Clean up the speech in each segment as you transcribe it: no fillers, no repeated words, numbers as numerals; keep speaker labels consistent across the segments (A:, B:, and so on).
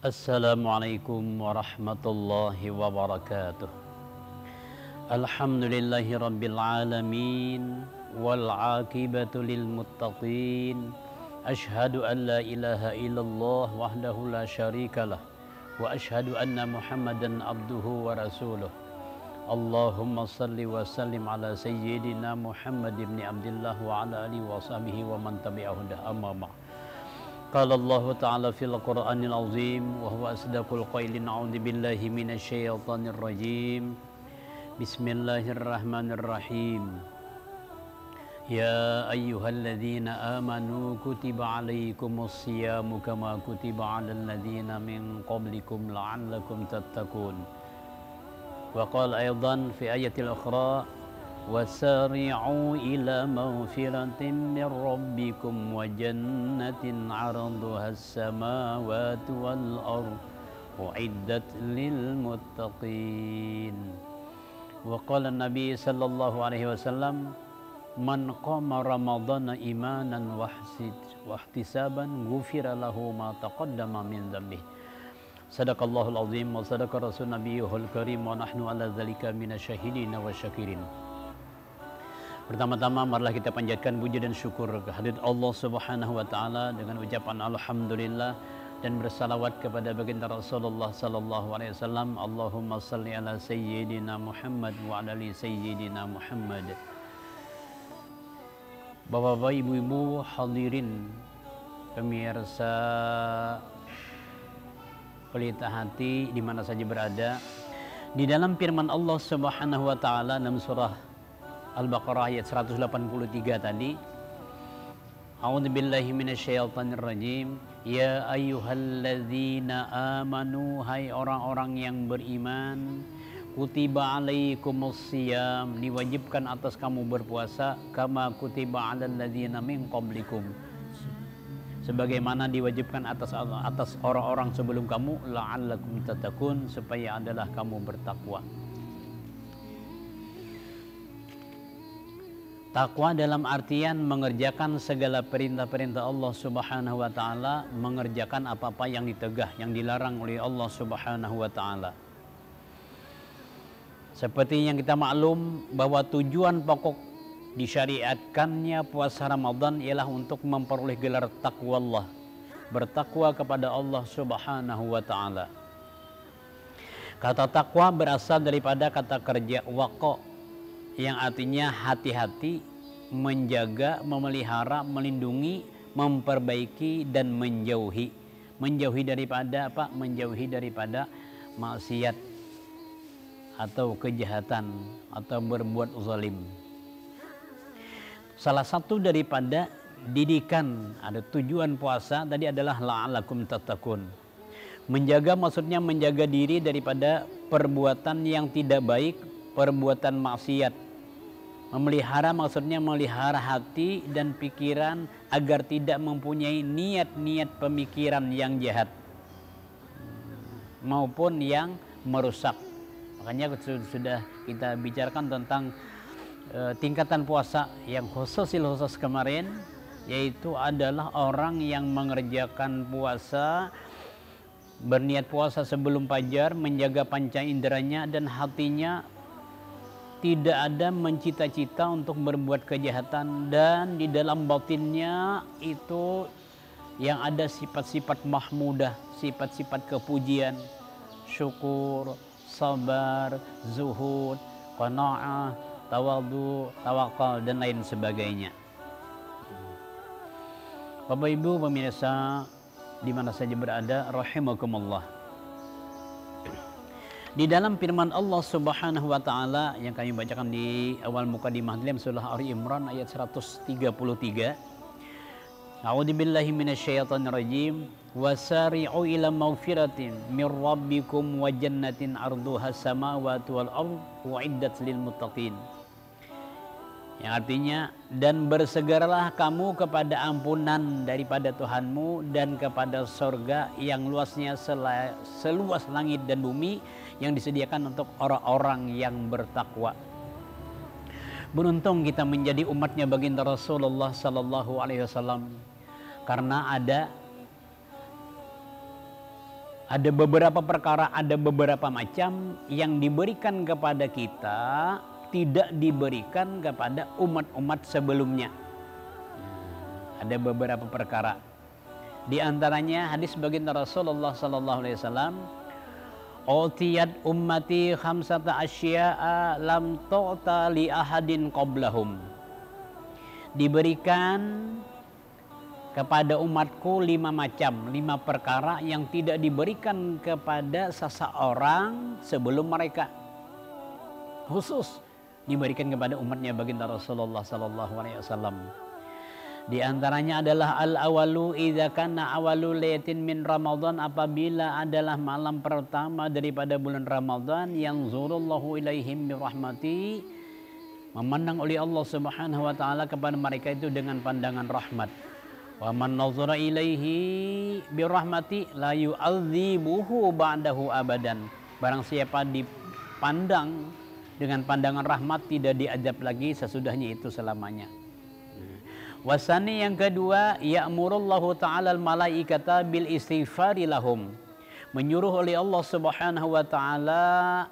A: Assalamualaikum warahmatullahi wabarakatuh. Alhamdulillahi rabbil alamin wal aqibatu lil muttaqin. Ashhadu an la ilaha illallah wahdahu la syarikalah wa ashhadu anna Muhammadan abduhu wa rasuluh. Allahumma salli wa sallim ala sayyidina Muhammad ibn Abdullah wa ala alihi wa sahbihi wa man tabi'ahu amma ba'd. Qala Allah Ta'ala fil Qur'anil Azim wa huwa asdaqul qailin. A'udzu billahi minasy syaithanir rajim. Bismillahirrahmanirrahim. Ya ayyuhalladzina amanu kutiba 'alaikumus syiyamu kama kutiba 'alal ladzina min qablikum la'allakum tattaqun. Wa qala aidan fi ayatil ukhra وَسَارِعُوا إِلَى مَغْفِرَةٍ مِّن رَّبِّكُمْ وَجَنَّةٍ عَرْضُهَا السَّمَاوَاتُ وَالْأَرْضُ أُعِدَّتْ لِلْمُتَّقِينَ. وقال النبي صلى الله عليه وسلم من قام رمضان إيمانا واحتسابا غفر له ما تقدم من ذنبه. صدق الله العظيم وصدق رسول نبيه الكريم ونحن على ذلك من الشاهدين والشاكرين. Pertama-tama marilah kita panjatkan puji dan syukur kehadirat Allah Subhanahu wa taala dengan ucapan alhamdulillah dan bersalawat kepada baginda Rasulullah sallallahu alaihi wasallam. Allahumma shalli ala sayyidina Muhammad wa ala ali sayyidina Muhammad. Bapak-bapak, ibu-ibu, hadirin pemirsa Pelita Hati di mana saja berada, di dalam firman Allah Subhanahu wa taala dalam surah Al-Baqarah ayat 183 tadi, A'udzubillahi minasyaitonir rajim. Ya ayyuhalladzina amanu, hai orang-orang yang beriman, kutiba alaikumus syiyam, diwajibkan atas kamu berpuasa, kama kutiba alal ladzina min qablikum, sebagaimana diwajibkan atas orang-orang sebelum kamu, la'allakum tattaqun, supaya adalah kamu bertakwa. Takwa dalam artian mengerjakan segala perintah-perintah Allah Subhanahu wa taala, mengerjakan apa-apa yang ditegah, yang dilarang oleh Allah Subhanahu wa taala. Seperti yang kita maklum bahwa tujuan pokok disyariatkannya puasa Ramadan ialah untuk memperoleh gelar takwa Allah, bertakwa kepada Allah Subhanahu wa taala. Kata takwa berasal daripada kata kerja waqa, yang artinya hati-hati, menjaga, memelihara, melindungi, memperbaiki dan menjauhi. Menjauhi daripada apa? Menjauhi daripada maksiat atau kejahatan atau berbuat zalim. Salah satu daripada didikan ada tujuan puasa tadi adalah la'allakum tattaqun. Menjaga maksudnya menjaga diri daripada perbuatan yang tidak baik, perbuatan maksiat. Memelihara maksudnya melihara hati dan pikiran agar tidak mempunyai niat-niat pemikiran yang jahat maupun yang merusak. Makanya sudah kita bicarakan tentang tingkatan puasa yang khusus kemarin, yaitu adalah orang yang mengerjakan puasa, berniat puasa sebelum fajar, menjaga panca inderanya dan hatinya tidak ada mencita-cita untuk berbuat kejahatan, dan di dalam batinnya itu yang ada sifat-sifat mahmudah, sifat-sifat kepujian, syukur, sabar, zuhud, qanaah, tawadhu, tawakal dan lain sebagainya. Bapak Ibu pemirsa di mana saja berada, rahimakumullah. Di dalam firman Allah Subhanahu wa taala yang kami bacakan di awal mukadimah dalam surah Ali Imran ayat 133. A'udzubillahi minasyaitonir rajim. Wasari'u ila maghfiratin mir rabbikum wa jannatin 'arduhas samawati wal ardh u'iddat lil muttaqin. Yang artinya, dan bersegeralah kamu kepada ampunan daripada Tuhanmu dan kepada sorga yang luasnya seluas langit dan bumi, yang disediakan untuk orang-orang yang bertakwa. Beruntung kita menjadi umatnya baginda Rasulullah sallallahu alaihi wasallam, karena ada Ada beberapa perkara, ada beberapa macam yang diberikan kepada kita tidak diberikan kepada umat-umat sebelumnya. Ada beberapa perkara. Di antaranya hadis baginda Rasulullah sallallahu alaihi wasallam, "Utiyat ummati khamsata asya'a lam tu'ta li ahadin qablahum." Diberikan kepada umatku 5 macam, 5 perkara yang tidak diberikan kepada seseorang sebelum mereka. Khusus diberikan kepada umatnya baginda Rasulullah sallallahu alaihi wasallam. Di antaranya adalah al-awalu idza kana awalu lailatin min Ramadan, apabila adalah malam pertama daripada bulan Ramadan, yang zurullahu ilaihim birahmati, memandang oleh Allah Subhanahu wa taala kepada mereka itu dengan pandangan rahmat. Wa man nazara ilaihi birahmati la yu'adzibuhu ba'dahu abadan. Barang siapa dipandang dengan pandangan rahmat, tidak diazab lagi sesudahnya itu selamanya. Wasani yang kedua, ya'murullahu ta'ala al-malaikata bil istighfari lahum. Menyuruh oleh Allah Subhanahu wa taala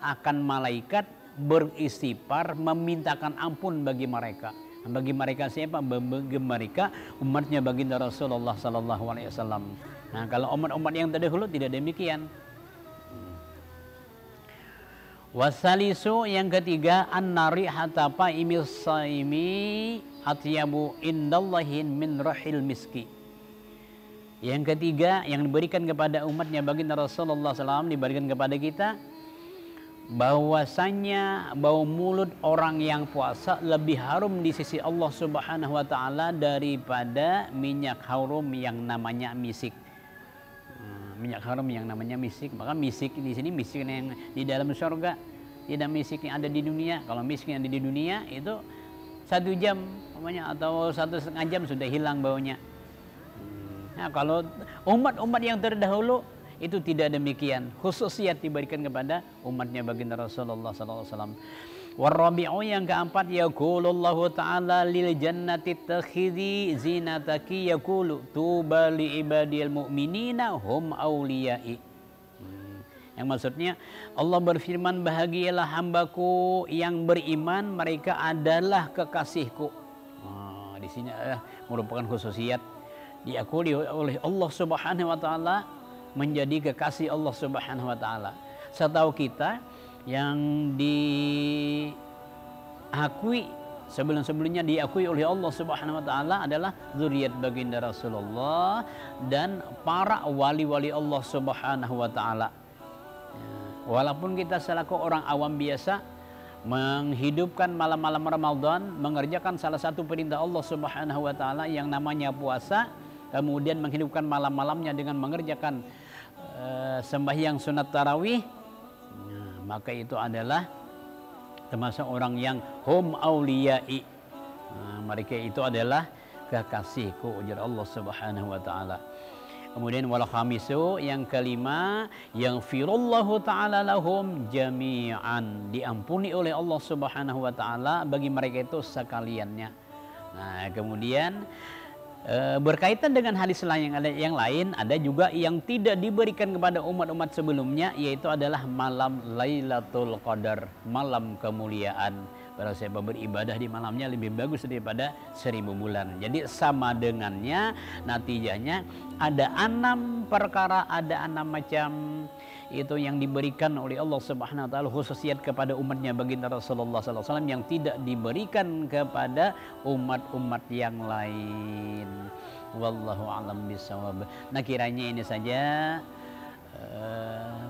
A: akan malaikat beristighfar, memintakan ampun bagi mereka. Bagi mereka siapa? Bagi mereka umatnya baginda Rasulullah sallallahu alaihi wasallam. Nah, kalau umat-umat yang terdahulu tidak demikian. Wasalisu yang ketiga, an-nari hatta imis saimi atyabu indallahin min rahil miski. Yang ketiga yang diberikan kepada umatnya baginda Rasulullah SAW, diberikan kepada kita, bahwasanya bau mulut orang yang puasa lebih harum di sisi Allah Subhanahu wa taala daripada minyak harum yang namanya misik. Minyak harum yang namanya misik. Maka misik di sini misik yang di dalam surga, tidak misik yang ada di dunia. Kalau misik yang ada di dunia itu 1 jam namanya, atau 1,5 jam sudah hilang baunya. Nah, kalau umat-umat yang terdahulu itu tidak demikian. Khususiat diberikan kepada umatnya baginda Rasulullah sallallahu alaihi wasallam. Warabi'u yang keempat, yaqulullahu ta'ala lil jannati takhidhi zinataki yaqulu tuba li ibadil mu'minina hum awliya'i. Yang maksudnya Allah berfirman, bahagialah hambaku yang beriman, mereka adalah kekasihku. Di sini merupakan khususiat diakui oleh Allah Subhanahu wa taala, menjadi kekasih Allah Subhanahu wa taala. Setahu kita yang diakui sebelum-sebelumnya diakui oleh Allah Subhanahu wa taala adalah zuriat baginda Rasulullah dan para wali-wali Allah Subhanahu wa taala. Walaupun kita selaku orang awam biasa menghidupkan malam-malam Ramadan, mengerjakan salah satu perintah Allah Subhanahu wa taala yang namanya puasa, kemudian menghidupkan malam-malamnya dengan mengerjakan sembahyang sunat tarawih, maka itu adalah termasuk orang yang hum auliyai. Mereka itu adalah kekasihku, ujar Allah Subhanahu wa taala. Kemudian wal khamisu yang kelima, yang firullahu taala lahum jami'an, diampuni oleh Allah Subhanahu wa taala bagi mereka itu sekaliannya. Nah, kemudian berkaitan dengan hadis yang lain, ada juga yang tidak diberikan kepada umat-umat sebelumnya, yaitu adalah malam Lailatul Qadar, malam kemuliaan. Barang siapa beribadah di malamnya lebih bagus daripada 1000 bulan. Jadi sama dengannya, natijanya ada 6 perkara, ada 6 macam itu yang diberikan oleh Allah Subhanahu wa taala khususiat kepada umatnya baginda Rasulullah sallallahu alaihi wasallam yang tidak diberikan kepada umat-umat yang lain. Wallahu a'lam bishawab. Nah, kiranya ini saja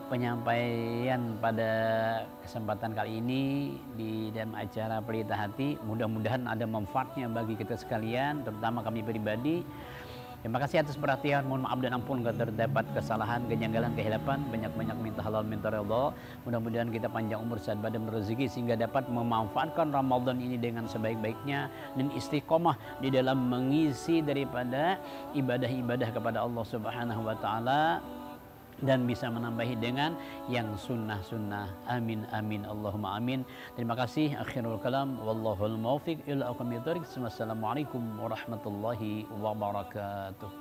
A: penyampaian pada kesempatan kali ini di dalam acara Pelita Hati. Mudah-mudahan ada manfaatnya bagi kita sekalian, terutama kami pribadi. Terima kasih atas perhatian. Mohon maaf dan ampun kalau terdapat kesalahan, kejanggalan, kehilapan. Banyak-banyak minta halal, minta redha. Mudah-mudahan kita panjang umur, sehat badan, rezeki, sehingga dapat memanfaatkan Ramadan ini dengan sebaik-baiknya dan istiqomah di dalam mengisi daripada ibadah-ibadah kepada Allah Subhanahu wa taala, dan bisa menambahi dengan yang sunnah-sunnah. Amin amin Allahumma amin. Terima kasih. Akhirul kalam, wallahul muwaffiq ila aqwamit thoriq. Wassalamualaikum warahmatullahi wabarakatuh.